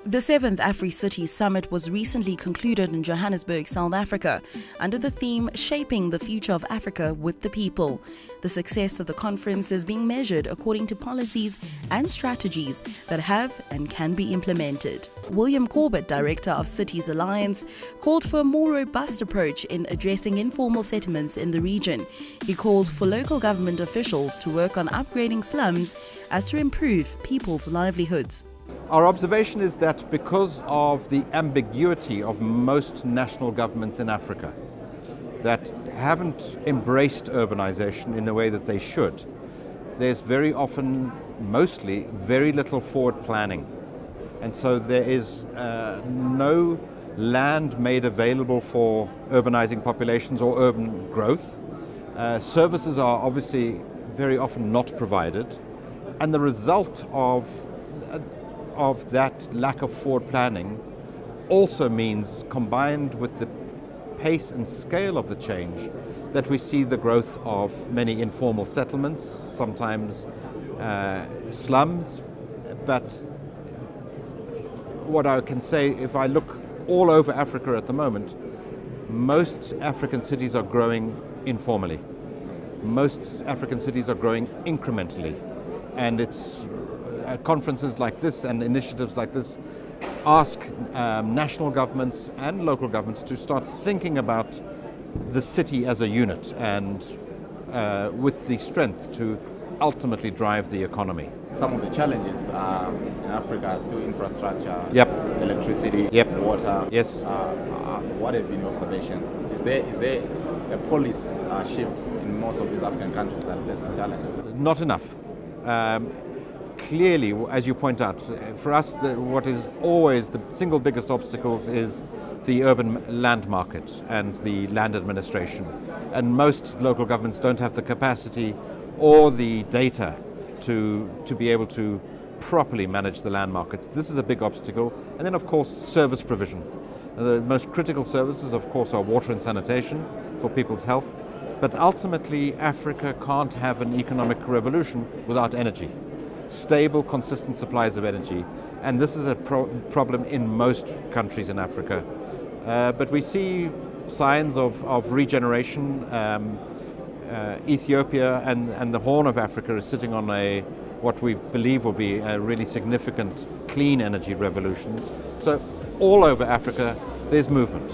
The 7th Africities Summit was recently concluded in Johannesburg, South Africa, under the theme Shaping the Future of Africa with the People. The success of the conference is being measured according to policies and strategies that have and can be implemented. William Cobbett, Director of Cities Alliance, called for a more robust approach in addressing informal settlements in the region. He called for local government officials to work on upgrading slums as to improve people's livelihoods. Our observation is that because of the ambiguity of most national governments in Africa that haven't embraced urbanization in the way that they should, there's very often, mostly, very little forward planning. And so there is no land made available for urbanizing populations or urban growth. Services are obviously very often not provided. And the result of that lack of forward planning also means, combined with the pace and scale of the change, that we see the growth of many informal settlements, sometimes slums. But what I can say, if I look all over Africa at the moment, most African cities are growing informally. Most African cities are growing incrementally. And it's conferences like this and initiatives like this ask national governments and local governments to start thinking about the city as a unit and with the strength to ultimately drive the economy. Some of the challenges in Africa are still infrastructure, Yep. electricity, Yep. water. Yes. What have been your observation? Is there a policy shift in most of these African countries that address these challenges? Not enough. Clearly, as you point out, for us, what is always the single biggest obstacle is the urban land market and the land administration. And most local governments don't have the capacity or the data to be able to properly manage the land markets. This is a big obstacle. And then, of course, service provision. The most critical services, of course, are water and sanitation for people's health. But ultimately, Africa can't have an economic revolution without energy. Stable, consistent supplies of energy. And this is a problem in most countries in Africa. But we see signs of regeneration. Ethiopia and the Horn of Africa is sitting on what we believe will be a really significant clean energy revolution. So all over Africa, there's movement.